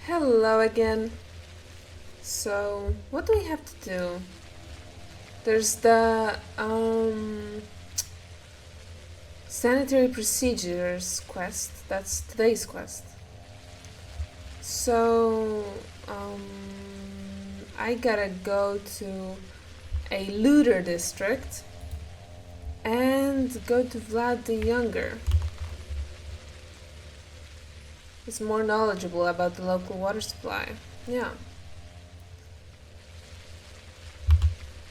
Hello again. So, what do we have to do? There's the sanitary procedures quest. That's today's quest. So, um I gotta go to a looter district and go to Vlad the Younger. He's more knowledgeable about the local water supply. Yeah.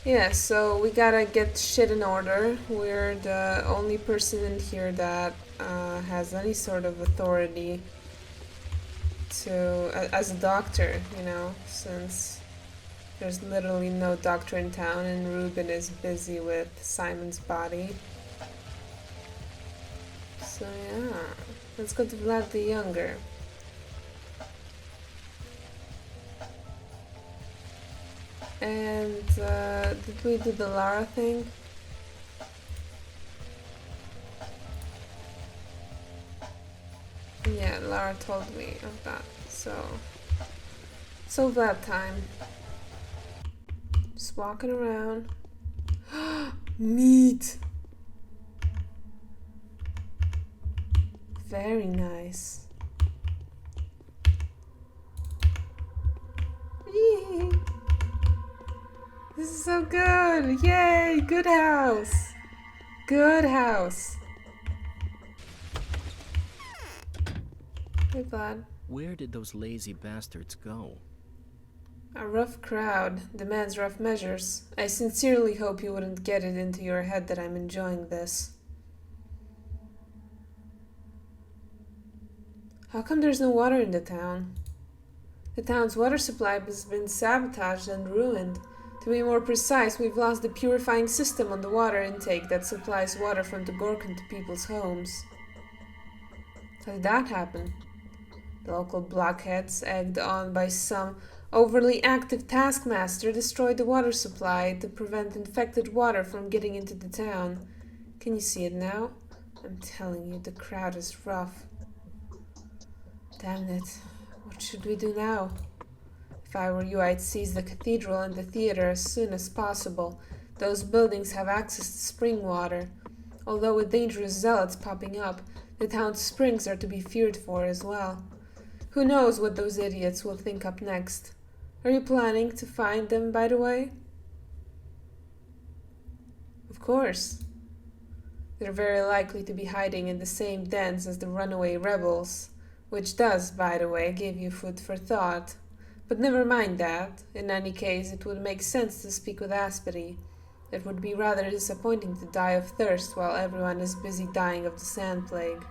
Yeah, so we gotta get shit in order. We're the only person in here that has any sort of authority as a doctor, since there's literally no doctor in town and Ruben is busy with Simon's body. So yeah, let's go to Vlad the Younger. And did we do the Lara thing? Yeah, Lara told me of that. So Vlad time. Just walking around. Meat! Very nice. Yee. This is so good! Yay! Good house! Good house! Hey, Vlad. Where did those lazy bastards go? A rough crowd demands rough measures. I sincerely hope you wouldn't get it into your head that I'm enjoying this. How come there's no water in the town? The town's water supply has been sabotaged and ruined. To be more precise, we've lost the purifying system on the water intake that supplies water from the Gorkon to people's homes. How did that happen? The local blockheads, egged on by some overly active taskmaster, destroyed the water supply to prevent infected water from getting into the town. Can you see it now? I'm telling you, the crowd is rough. Damn it. What should we do now? If I were you, I'd seize the cathedral and the theater as soon as possible. Those buildings have access to spring water. Although with dangerous zealots popping up, the town's springs are to be feared for as well. Who knows what those idiots will think up next? Are you planning to find them, by the way? Of course. They're very likely to be hiding in the same dens as the runaway rebels, which does, by the way, give you food for thought. But never mind that. In any case, it would make sense to speak with Aspity. It would be rather disappointing to die of thirst while everyone is busy dying of the sand plague.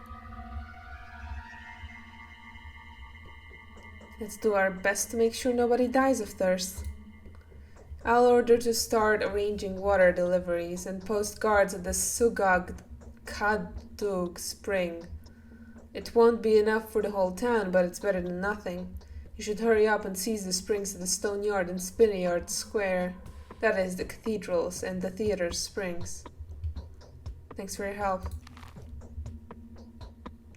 Let's do our best to make sure nobody dies of thirst. I'll order to start arranging water deliveries and post guards at the Sugag Kadug spring. It won't be enough for the whole town, but it's better than nothing. You should hurry up and seize the springs at the Stone Yard and Spinneyard Square. That is, the cathedral's and the theater's springs. Thanks for your help.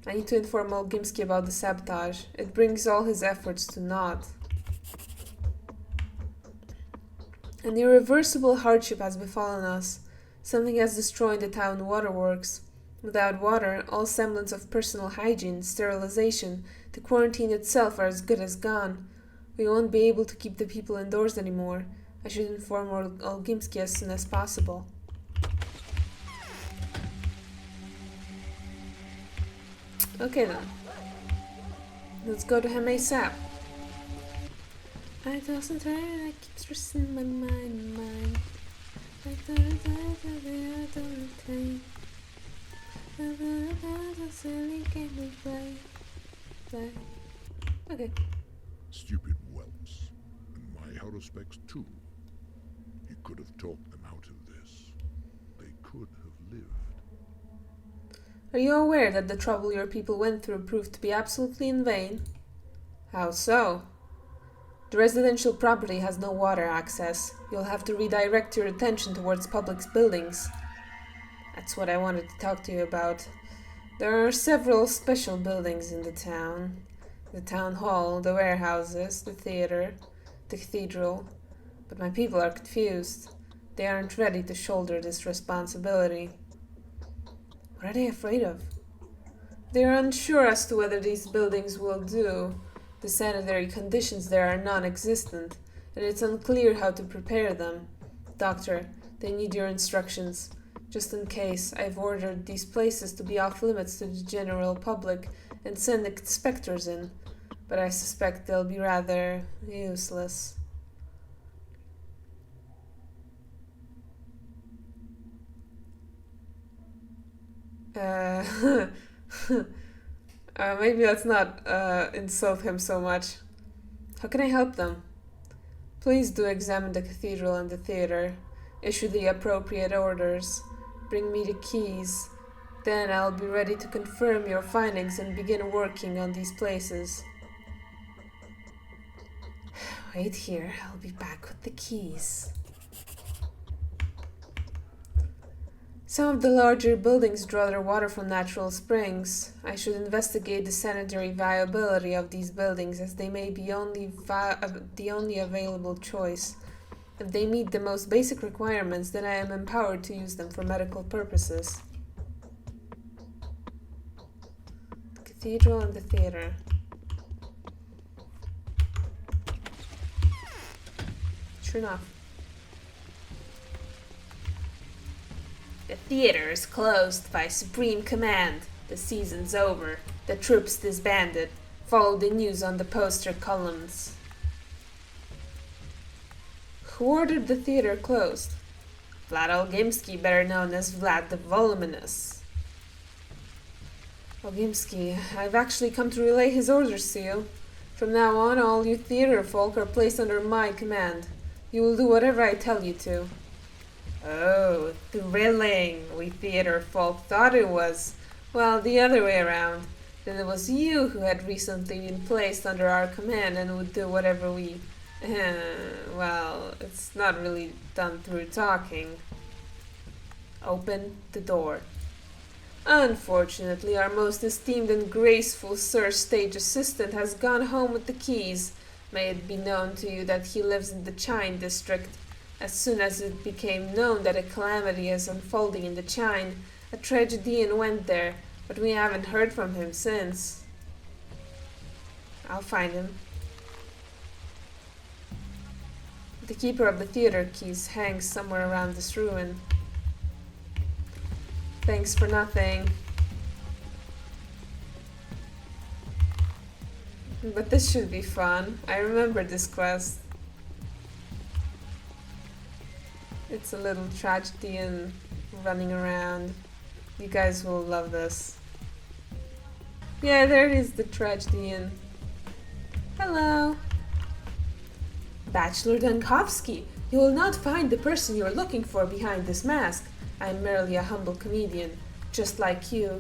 I need to inform Olgimsky about the sabotage. It brings all his efforts to naught. An irreversible hardship has befallen us. Something has destroyed the town waterworks. Without water, all semblance of personal hygiene, sterilization, the quarantine itself are as good as gone. We won't be able to keep the people indoors anymore. I should inform Olgimsky as soon as possible. Okay then. Let's go to him ASAP. I doesn't hurt, I keep stressing my mind. I don't silly game we play. Okay. Stupid whelps. And my out-of-specs too. You could have talked them out of this. They could have lived. Are you aware that the trouble your people went through proved to be absolutely in vain? How so? The residential property has no water access. You'll have to redirect your attention towards public buildings. That's what I wanted to talk to you about. There are several special buildings in the town. The town hall, the warehouses, the theater, the cathedral. But my people are confused. They aren't ready to shoulder this responsibility. What are they afraid of? They are unsure as to whether these buildings will do. The sanitary conditions there are non-existent, and it's unclear how to prepare them. Doctor, they need your instructions. Just in case, I've ordered these places to be off limits to the general public and send inspectors in, but I suspect they'll be rather useless. Uh, maybe let's not insult him so much. How can I help them? Please do examine the cathedral and the theater. Issue the appropriate orders. Bring me the keys. Then I'll be ready to confirm your findings and begin working on these places. Wait here, I'll be back with the keys. Some of the larger buildings draw their water from natural springs. I should investigate the sanitary viability of these buildings, as they may be the only available choice. If they meet the most basic requirements, then I am empowered to use them for medical purposes. The cathedral and the theater. Sure enough. The theater is closed by supreme command. The season's over. The troops disbanded. Follow the news on the poster columns. Who ordered the theater closed? Vlad Olgimsky, better known as Vlad the Voluminous. Olgimsky, I've actually come to relay his orders to you. From now on, all you theater folk are placed under my command. You will do whatever I tell you to. Oh, thrilling! We theater folk thought it was, well, the other way around. Then it was you who had recently been placed under our command and would do whatever we... well, it's not really done through talking. Open the door. Unfortunately, our most esteemed and graceful Sir Stage Assistant has gone home with the keys. May it be known to you that he lives in the Chine district. As soon as it became known that a calamity is unfolding in the Chine, a tragedian went there, but we haven't heard from him since. I'll find him. The keeper of the theater keys hangs somewhere around this ruin. Thanks for nothing. But this should be fun. I remember this quest. It's a little tragedian running around. You guys will love this. Yeah, there is the tragedian. Hello. Bachelor Dankovsky, you will not find the person you are looking for behind this mask. I am merely a humble comedian, just like you.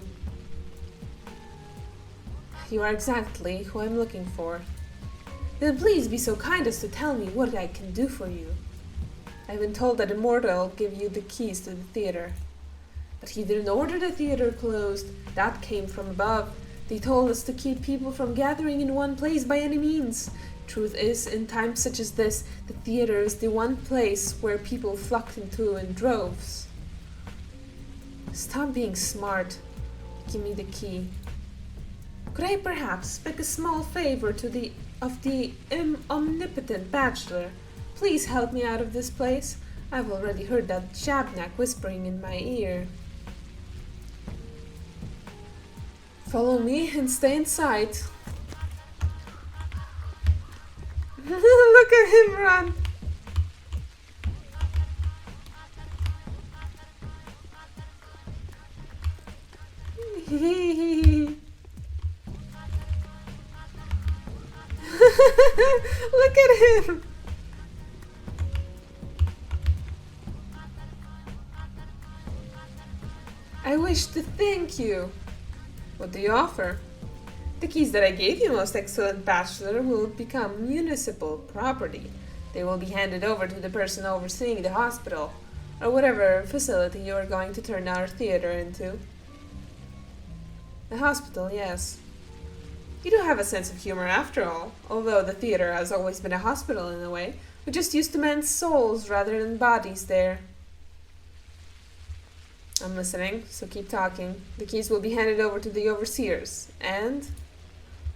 You are exactly who I am looking for. Then please be so kind as to tell me what I can do for you. I've been told that Immortal will give you the keys to the theater. But he didn't order the theater closed. That came from above. They told us to keep people from gathering in one place by any means. Truth is, in times such as this, the theater is the one place where people flocked into in droves. Stop being smart. Give me the key. Could I perhaps beg a small favor of the omnipotent Bachelor? Please help me out of this place. I've already heard that Shabnak whispering in my ear. Follow me and stay in sight. Look at him run. Look at him. I wish to thank you. What do you offer? The keys that I gave you, most excellent Bachelor, will become municipal property. They will be handed over to the person overseeing the hospital, or whatever facility you are going to turn our theater into. The hospital, yes. You do have a sense of humor after all, although the theater has always been a hospital in a way. We just used to men's souls rather than bodies there. I'm listening, so keep talking. The keys will be handed over to the overseers, and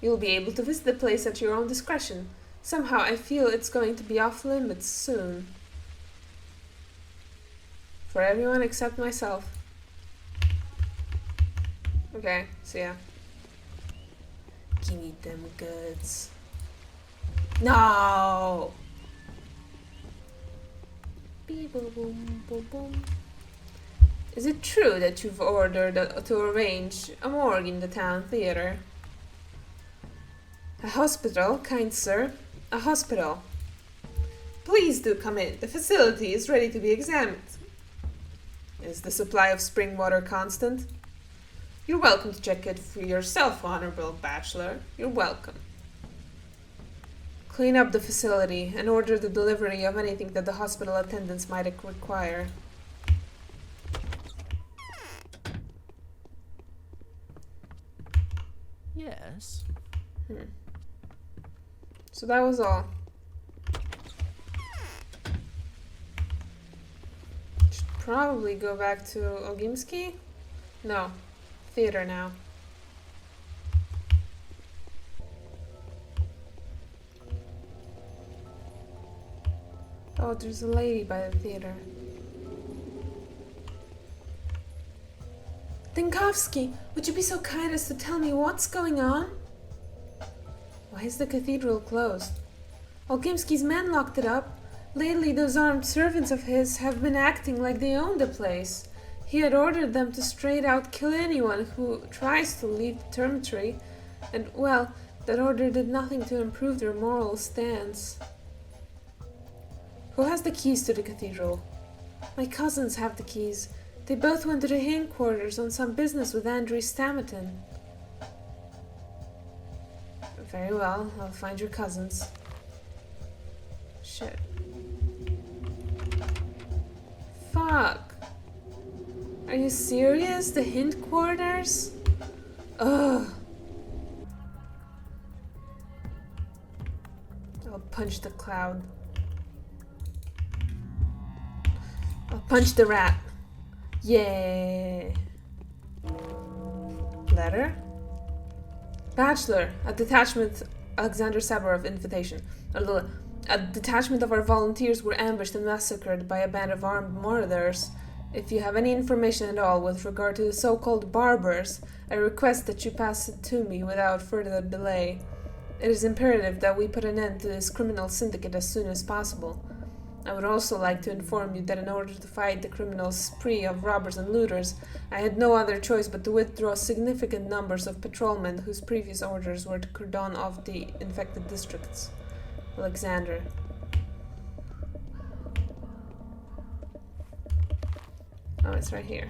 you'll be able to visit the place at your own discretion. Somehow I feel it's going to be off limits soon. For everyone except myself. Okay, so yeah. Give me them goods. No! Beep, boom, boom, boom, boom. Is it true that you've ordered to arrange a morgue in the town theater? A hospital, kind sir. A hospital. Please do come in. The facility is ready to be examined. Is the supply of spring water constant? You're welcome to check it for yourself, Honorable Bachelor. You're welcome. Clean up the facility and order the delivery of anything that the hospital attendants might require. Yes. So that was all. Should probably go back to Ogimski? No. Theater now. Oh, there's a lady by the theater. Dinkovsky, would you be so kind as to tell me what's going on? Why is the cathedral closed? Olgimsky's men locked it up. Lately, those armed servants of his have been acting like they owned the place. He had ordered them to straight out kill anyone who tries to leave the dormitory, and, well, that order did nothing to improve their moral stance. Who has the keys to the cathedral? My cousins have the keys. They both went to the hindquarters on some business with Andrew Stamerton. Very well, I'll find your cousins. Shit. Fuck. Are you serious? The hindquarters? Ugh. I'll punch the cloud. I'll punch the rat. Yeah. Letter? Bachelor, a detachment, Alexander Sabarov invitation. A detachment of our volunteers were ambushed and massacred by a band of armed marauders. If you have any information at all with regard to the so-called barbers, I request that you pass it to me without further delay. It is imperative that we put an end to this criminal syndicate as soon as possible. I would also like to inform you that in order to fight the criminal spree of robbers and looters, I had no other choice but to withdraw significant numbers of patrolmen whose previous orders were to cordon off the infected districts. Alexander. Oh, it's right here.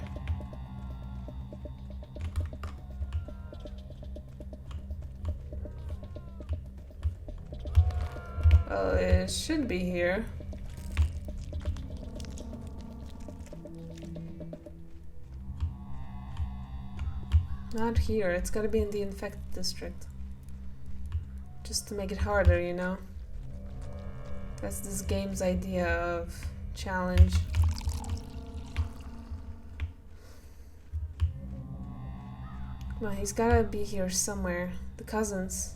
Well, it should be here. Not here, it's gotta be in the infected district. Just to make it harder, you know? That's this game's idea of challenge. Come on, he's gotta be here somewhere. The cousins.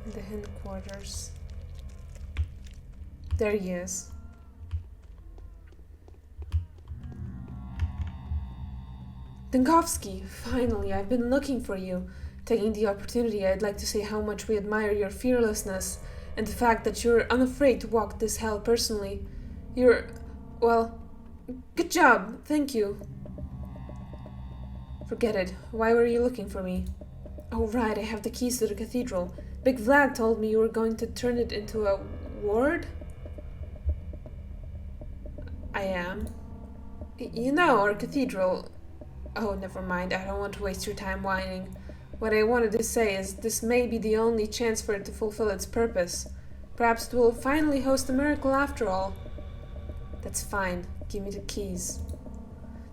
In the hindquarters. There he is. Dinkovsky, finally, I've been looking for you. Taking the opportunity, I'd like to say how much we admire your fearlessness and the fact that you're unafraid to walk this hell personally. Well, good job, thank you. Forget it. Why were you looking for me? Oh, right, I have the keys to the cathedral. Big Vlad told me you were going to turn it into a ward? I am. You know, our cathedral... Oh, never mind. I don't want to waste your time whining. What I wanted to say is this may be the only chance for it to fulfill its purpose. Perhaps it will finally host a miracle after all. That's fine. Give me the keys.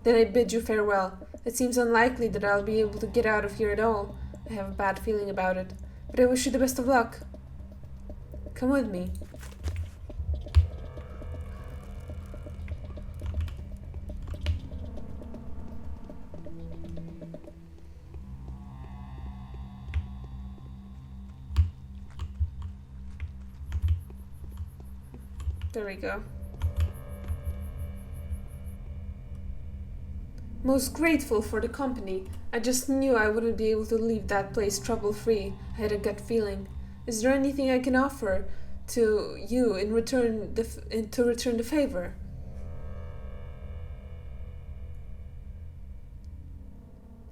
Then I bid you farewell. It seems unlikely that I'll be able to get out of here at all. I have a bad feeling about it. But I wish you the best of luck. Come with me. There we go. Most grateful for the company. I just knew I wouldn't be able to leave that place trouble-free. I had a gut feeling. Is there anything I can offer to you in return to return the favor?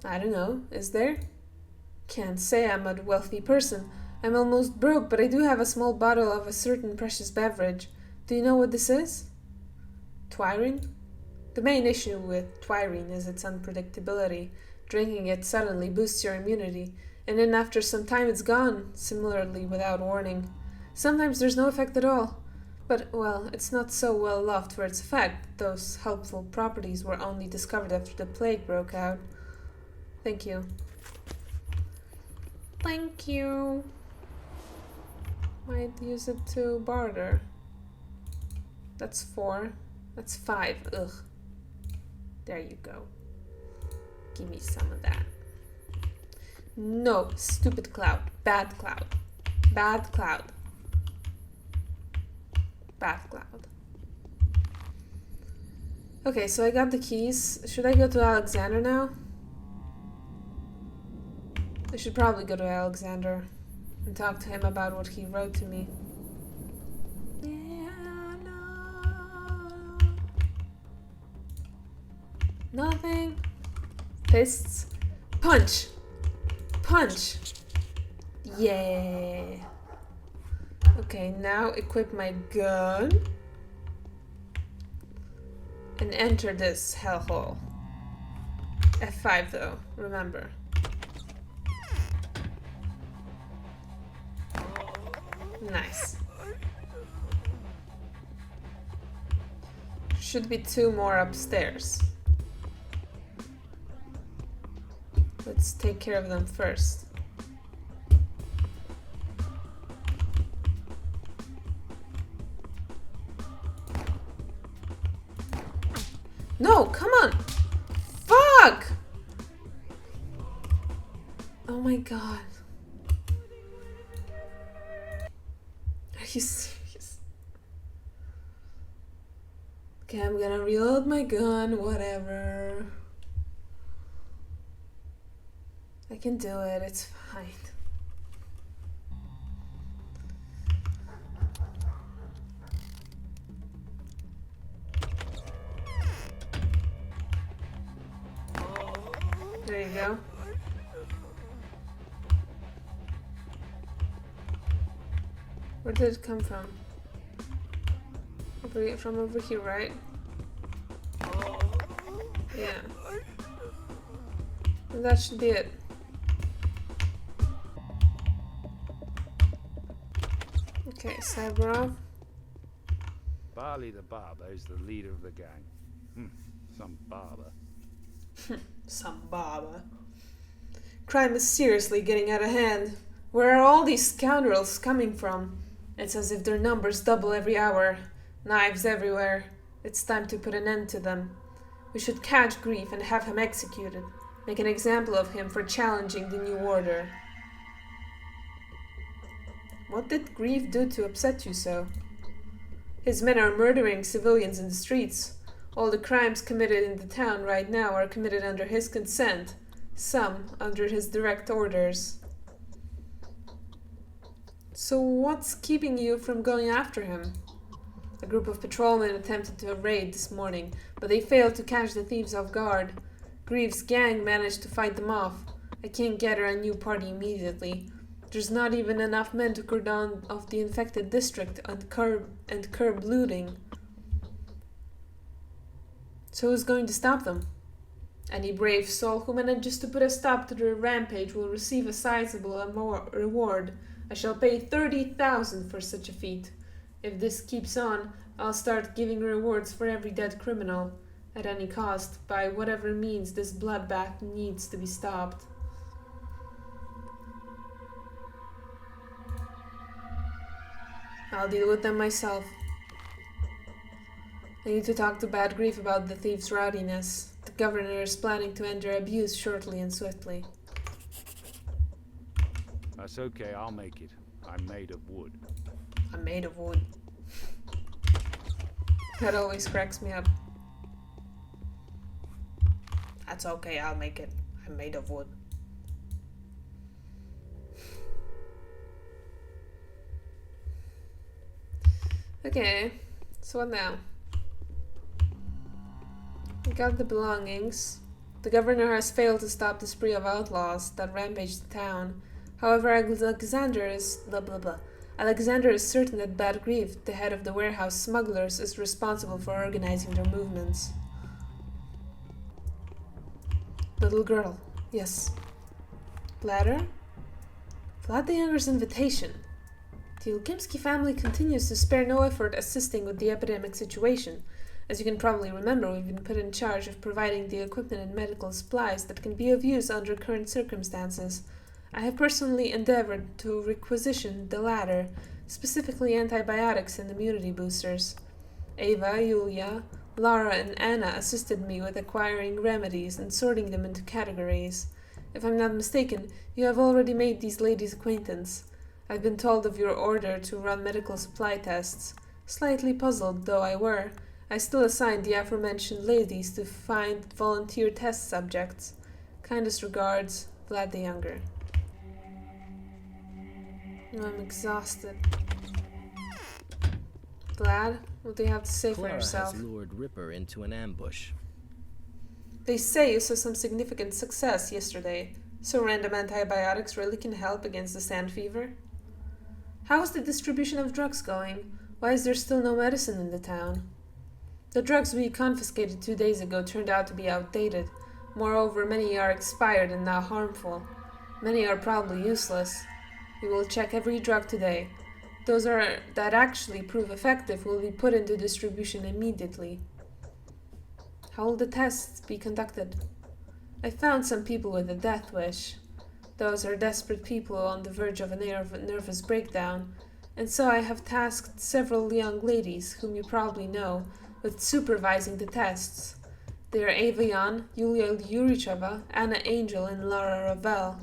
I don't know. Is there? Can't say I'm a wealthy person. I'm almost broke, but I do have a small bottle of a certain precious beverage. Do you know what this is? Twirine? The main issue with twirine is its unpredictability. Drinking it suddenly boosts your immunity, and then after some time it's gone, similarly without warning. Sometimes there's no effect at all. But, well, it's not so well loved for its effect. Those helpful properties were only discovered after the plague broke out. Thank you. Thank you. Might use it to barter. That's 4. That's 5. Ugh. There you go. Give me some of that. No, stupid cloud. Bad cloud. Bad cloud. Bad cloud. Okay, so I got the keys. Should I go to Alexander now? I should probably go to Alexander and talk to him about what he wrote to me. Nothing. Fists. Punch! Punch! Yeah. Okay, now equip my gun. And enter this hellhole. F5 though, remember. Nice. Should be 2 more upstairs. Let's take care of them first. No, come on! Fuck! Oh my god. Are you serious? Okay, I'm gonna reload my gun, whatever. I can do it, it's fine. There you go. Where did it come from? From over here, right? Yeah. And that should be it. Okay, Cyberov. Barley the barber is the leader of the gang. Some barber. Some barber. Crime is seriously getting out of hand. Where are all these scoundrels coming from? It's as if their numbers double every hour. Knives everywhere. It's time to put an end to them. We should catch Grief and have him executed. Make an example of him for challenging the new order. What did Grief do to upset you so? His men are murdering civilians in the streets. All the crimes committed in the town right now are committed under his consent, some under his direct orders. So what's keeping you from going after him? A group of patrolmen attempted to raid this morning, but they failed to catch the thieves off guard. Grief's gang managed to fight them off. I can't gather a new party immediately. There's not even enough men to cordon off the infected district and curb looting. So who's going to stop them? Any brave soul who manages to put a stop to their rampage will receive a sizable reward. I shall pay 30,000 for such a feat. If this keeps on, I'll start giving rewards for every dead criminal. At any cost, by whatever means, this bloodbath needs to be stopped. I'll deal with them myself. I need to talk to Bad Grief about the thief's rowdiness. The governor is planning to end their abuse shortly and swiftly. That's okay, I'll make it. I'm made of wood. I'm made of wood. That always cracks me up. That's okay, I'll make it. I'm made of wood. Okay, so what now? We got the belongings. The governor has failed to stop the spree of outlaws that rampage the town. However, Alexander is Alexander is certain that Bad Grief, the head of the warehouse smugglers, is responsible for organizing their movements. Little girl, yes. Bladder? Vlad the Younger's invitation. The Olgimsky family continues to spare no effort assisting with the epidemic situation. As you can probably remember, we've been put in charge of providing the equipment and medical supplies that can be of use under current circumstances. I have personally endeavored to requisition the latter, specifically antibiotics and immunity boosters. Ava, Yulia, Lara, and Anna assisted me with acquiring remedies and sorting them into categories. If I'm not mistaken, you have already made these ladies' acquaintance. I've been told of your order to run medical supply tests. Slightly puzzled though I were, I still assigned the aforementioned ladies to find volunteer test subjects. Kindest regards, Vlad the Younger. I'm exhausted. Vlad, what do you have to say for Clara yourself? has lured Ripper into an ambush. They say you saw some significant success yesterday, so random antibiotics really can help against the sand fever? How is the distribution of drugs going? Why is there still no medicine in the town? The drugs we confiscated 2 days ago turned out to be outdated. Moreover, many are expired and now harmful. Many are probably useless. We will check every drug today. Those that actually prove effective will be put into distribution immediately. How will the tests be conducted? I found some people with a death wish. Those are desperate people on the verge of a nervous breakdown, and so I have tasked several young ladies, whom you probably know, with supervising the tests. They are Ava Yan, Yulia Yuricheva, Anna Angel, and Lara Ravel.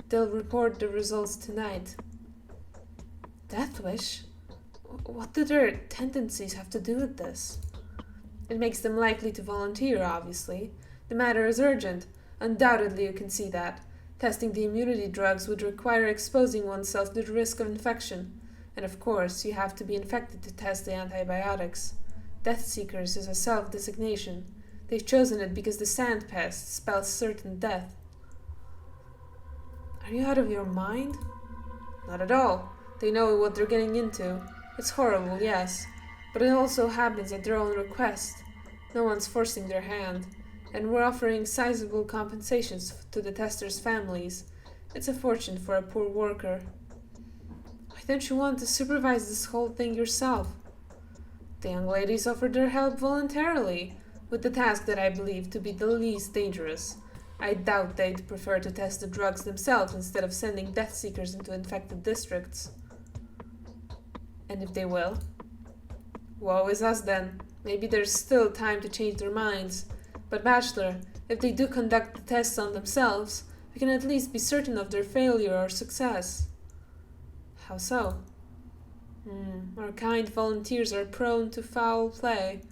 They'll report the results tonight. Death wish? What do their tendencies have to do with this? It makes them likely to volunteer, obviously. The matter is urgent. Undoubtedly you can see that. Testing the immunity drugs would require exposing oneself to the risk of infection. And of course, you have to be infected to test the antibiotics. Death Seekers is a self-designation. They've chosen it because the sand pest spells certain death. Are you out of your mind? Not at all. They know what they're getting into. It's horrible, yes, but it also happens at their own request. No one's forcing their hand, and we're offering sizable compensations to the testers' families. It's a fortune for a poor worker. Why don't you want to supervise this whole thing yourself? The young ladies offered their help voluntarily, with the task that I believe to be the least dangerous. I doubt they'd prefer to test the drugs themselves instead of sending death seekers into infected districts. And if they will? Woe is us then. Maybe there's still time to change their minds. But Bachelor, if they do conduct the tests on themselves, we can at least be certain of their failure or success. How so? Our kind volunteers are prone to foul play.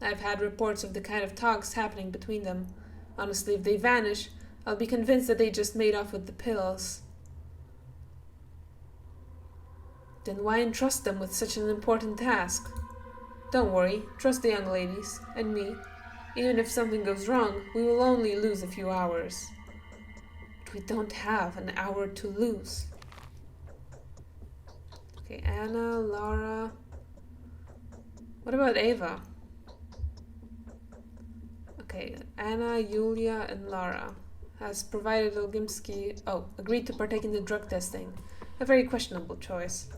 I've had reports of the kind of talks happening between them. Honestly, if they vanish, I'll be convinced that they just made off with the pills. Then why entrust them with such an important task? Don't worry, trust the young ladies, and me. Even if something goes wrong, we will only lose a few hours. But we don't have an hour to lose. Okay, Anna, Lara... What about Ava? Okay, Anna, Yulia, and Lara has provided Olgimsky... agreed to partake in the drug testing. A very questionable choice.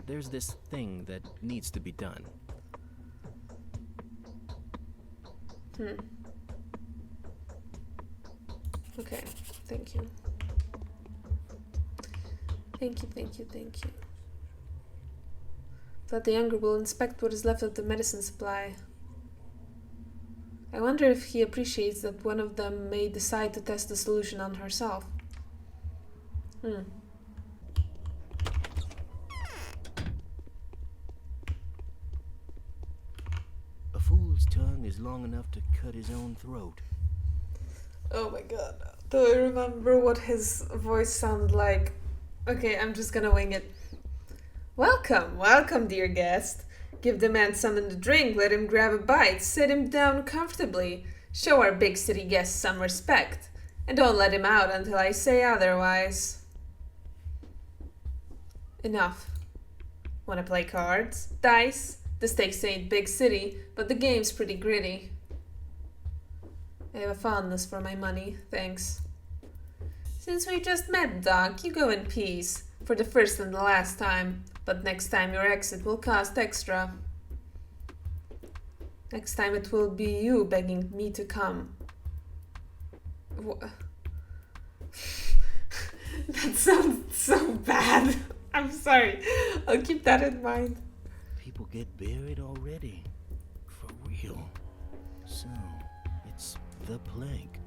There's this thing that needs to be done. Okay, thank you. Thank you, thank you, thank you. But the younger will inspect what is left of the medicine supply. I wonder if he appreciates that one of them may decide to test the solution on herself. A fool's tongue is long enough to cut his own throat. Oh my god. Do I remember what his voice sounded like? Okay, I'm just gonna wing it. Welcome, welcome, dear guest. Give the man something to drink, let him grab a bite, sit him down comfortably. Show our big city guest some respect. And don't let him out until I say otherwise. Enough. Wanna play cards? Dice? The stakes ain't big city, but the game's pretty gritty. I have a fondness for my money, thanks. Since we just met, Doc, you go in peace. For the first and the last time. But next time your exit will cost extra. Next time it will be you begging me to come. That sounds so bad. I'm sorry. I'll keep that in mind. People get buried already. For real. So, it's the plague.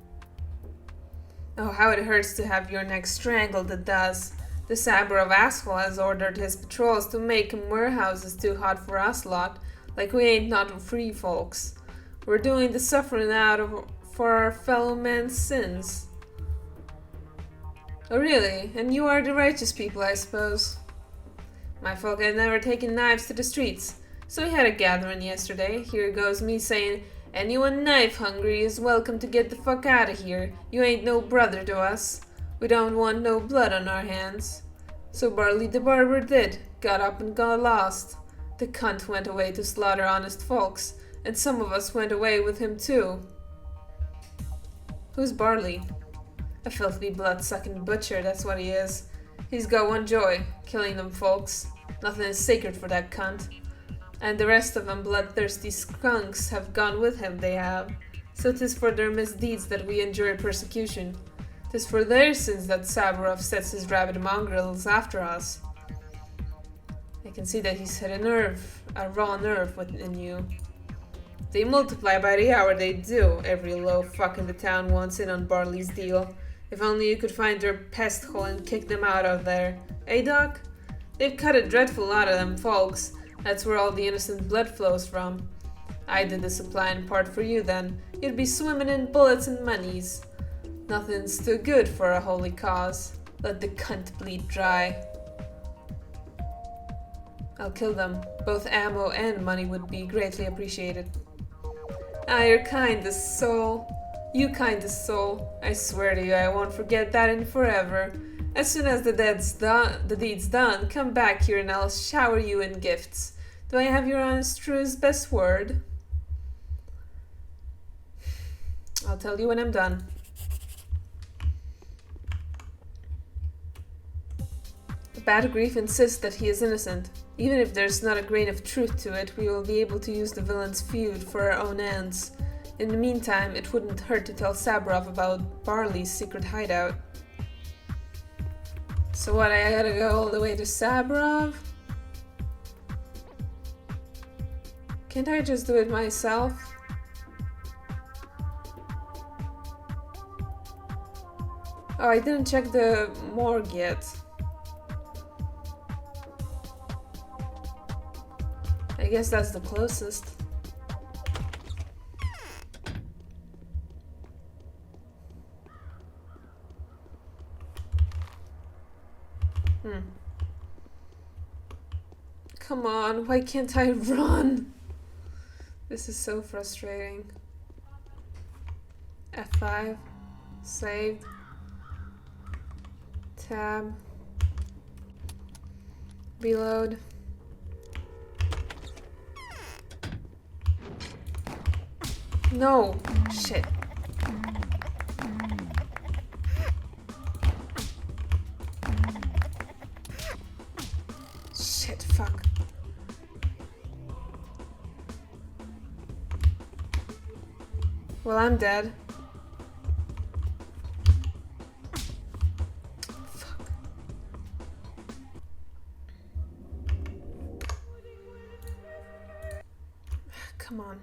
Oh, how it hurts to have your neck strangled, it does. The Saburov asshole has ordered his patrols to make warehouses too hot for us lot, like we ain't not free folks. We're doing the suffering out of for our fellow men's sins. Oh really? And you are the righteous people, I suppose. My folk had never taken knives to the streets, so we had a gathering yesterday. Here goes me saying, anyone knife hungry is welcome to get the fuck out of here. You ain't no brother to us. We don't want no blood on our hands. So Barley the barber did, got up and got lost. The cunt went away to slaughter honest folks, and some of us went away with him too. Who's Barley? A filthy blood-sucking butcher, that's what he is. He's got one joy, killing them folks. Nothing is sacred for that cunt. And the rest of them bloodthirsty skunks have gone with him, they have. So 'tis for their misdeeds that we endure persecution. 'Tis for their sins that Saburov sets his rabid mongrels after us. I can see that he's had a raw nerve within you. They multiply by the hour, they do. Every low fuck in the town wants in on Barley's deal. If only you could find their pest hole and kick them out of there. Eh, Doc? They've cut a dreadful lot of them folks. That's where all the innocent blood flows from. I did the supplying part for you then. You'd be swimming in bullets and monies. Nothing's too good for a holy cause. Let the cunt bleed dry. I'll kill them. Both ammo and money would be greatly appreciated. Ah, you're kindest soul. You kindest soul. I swear to you, I won't forget that in forever. As soon as the deed's done, come back here and I'll shower you in gifts. Do I have your honest true's best word? I'll tell you when I'm done. The bad grief insists that he is innocent. Even if there's not a grain of truth to it, we will be able to use the villain's feud for our own ends. In the meantime, it wouldn't hurt to tell Saburov about Barley's secret hideout. So what, I gotta go all the way to Saburov? Can't I just do it myself? Oh, I didn't check the morgue yet. I guess that's the closest. Come on, why can't I run? This is so frustrating. F5. Saved. Tab. Reload. No! Shit. Shit, fuck. Well, I'm dead. Come on.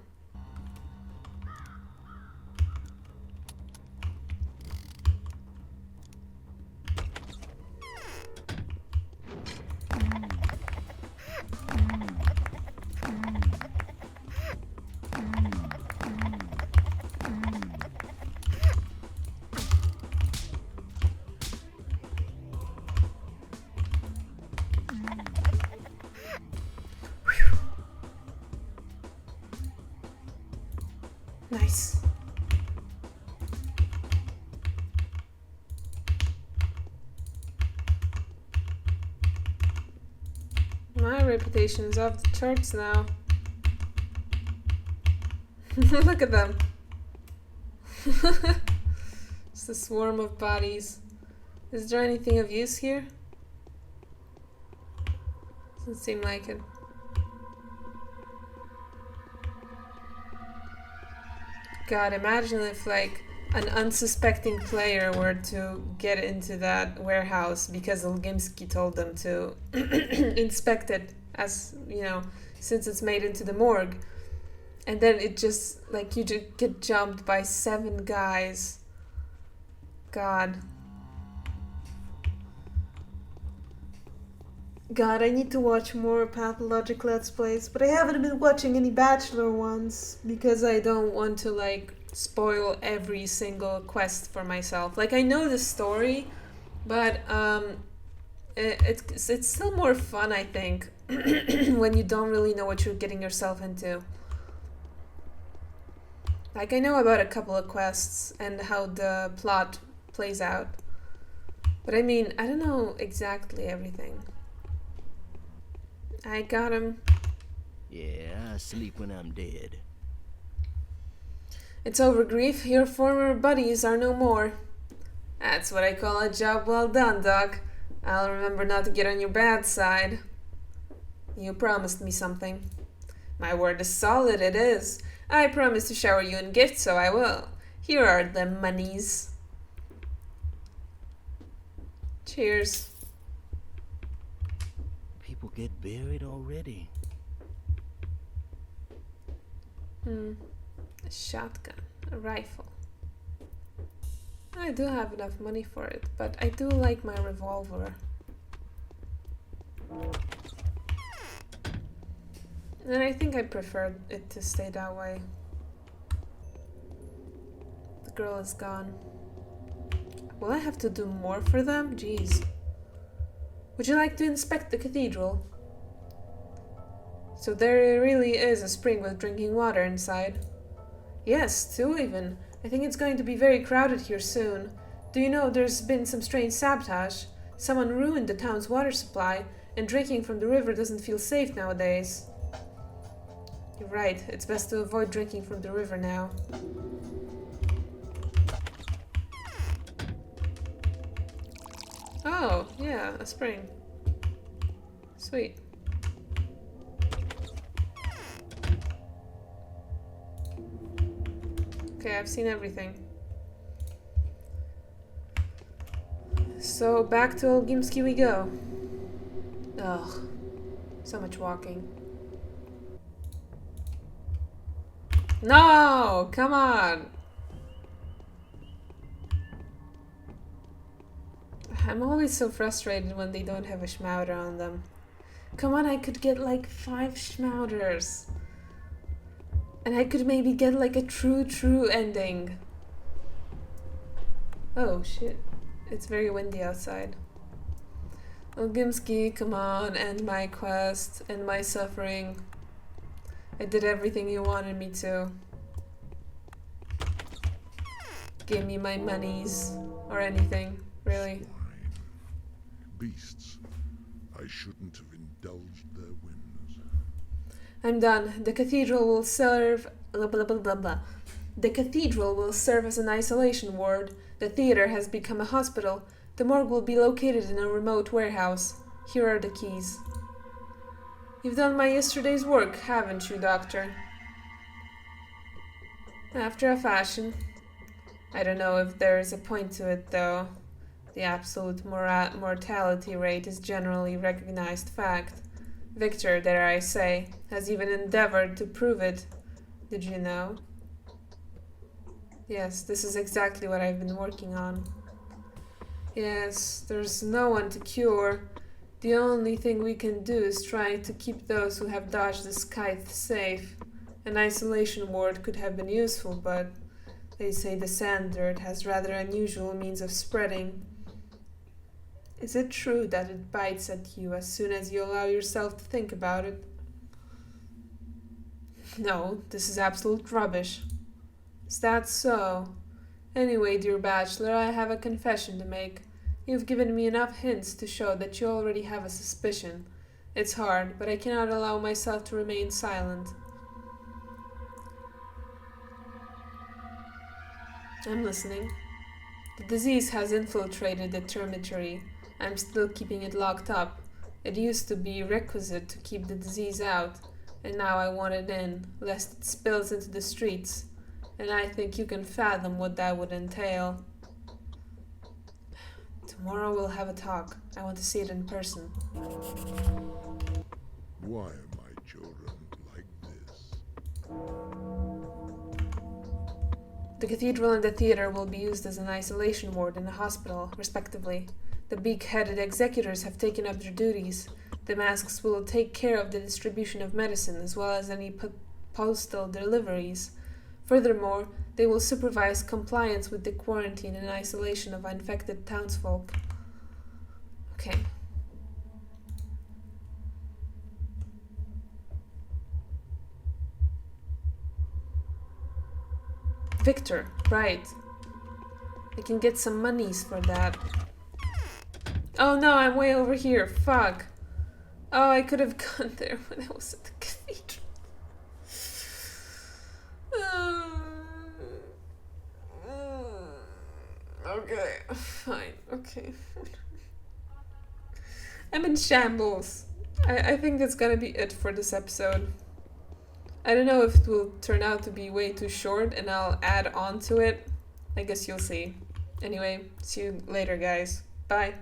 Nice. My reputation is off the charts now. Look at them. It's a swarm of bodies. Is there anything of use here? Doesn't seem like it. God, imagine if like an unsuspecting player were to get into that warehouse because Olgimsky told them to inspect it, as you know, since it's made into the morgue. And then it just, like, you just get jumped by 7 guys. God. God, I need to watch more Pathologic Let's Plays, but I haven't been watching any Bachelor ones because I don't want to, like, spoil every single quest for myself. Like, I know the story, but it's still more fun, I think, when you don't really know what you're getting yourself into. Like, I know about a couple of quests and how the plot plays out, but I mean, I don't know exactly everything. I got him. Yeah, I sleep when I'm dead. It's over, Grief. Your former buddies are no more. That's what I call a job well done, Doc. I'll remember not to get on your bad side. You promised me something. My word is solid, it is. I promised to shower you in gifts, so I will. Here are the monies. Cheers. People get buried already. A shotgun, a rifle. I do have enough money for it, but I do like my revolver. And I think I prefer it to stay that way. The girl is gone. Will I have to do more for them? Jeez. Would you like to inspect the cathedral? So there really is a spring with drinking water inside. Yes, 2 even. I think it's going to be very crowded here soon. Do you know there's been some strange sabotage? Someone ruined the town's water supply, and drinking from the river doesn't feel safe nowadays. You're right, it's best to avoid drinking from the river now. Oh, yeah, a spring. Sweet. Okay, I've seen everything. So back to Olgimsky we go. Ugh, so much walking. No, come on. I'm always so frustrated when they don't have a schmauder on them. Come on, I could get like 5 schmauders. And I could maybe get like a true ending. Oh shit. It's very windy outside. Olgimsky, come on, end my quest, end my suffering. I did everything you wanted me to. Give me my monies, or anything, really. Swine. Beasts. I shouldn't have indulged their whims. I'm done. The cathedral will serve... blah blah blah blah blah. The cathedral will serve as an isolation ward. The theater has become a hospital. The morgue will be located in a remote warehouse. Here are the keys. You've done my yesterday's work, haven't you, Doctor? After a fashion. I don't know if there is a point to it, though. The absolute mortality rate is generally recognized fact. Victor, dare I say, has even endeavored to prove it. Did you know? Yes, this is exactly what I've been working on. Yes, there's no one to cure. The only thing we can do is try to keep those who have dodged the scythe safe. An isolation ward could have been useful, but they say the sand dirt has rather unusual means of spreading. Is it true that it bites at you as soon as you allow yourself to think about it? No, this is absolute rubbish. Is that so? Anyway, dear Bachelor, I have a confession to make. You've given me enough hints to show that you already have a suspicion. It's hard, but I cannot allow myself to remain silent. I'm listening. The disease has infiltrated the termitory. I'm still keeping it locked up. It used to be requisite to keep the disease out, and now I want it in, lest it spills into the streets. And I think you can fathom what that would entail. Tomorrow we'll have a talk. I want to see it in person. Why are my children like this? The cathedral and the theater will be used as an isolation ward and a hospital, respectively. The beak-headed executors have taken up their duties. The masks will take care of the distribution of medicine as well as any postal deliveries. Furthermore, they will supervise compliance with the quarantine and isolation of infected townsfolk. Okay. Victor, right. I can get some monies for that. Oh no, I'm way over here. Fuck. Oh, I could have gone there when I was at the cathedral. Okay, fine, okay. I'm in shambles. I think that's gonna be it for this episode. I don't know if it will turn out to be way too short and I'll add on to it. I guess you'll see. Anyway, see you later, guys. Bye.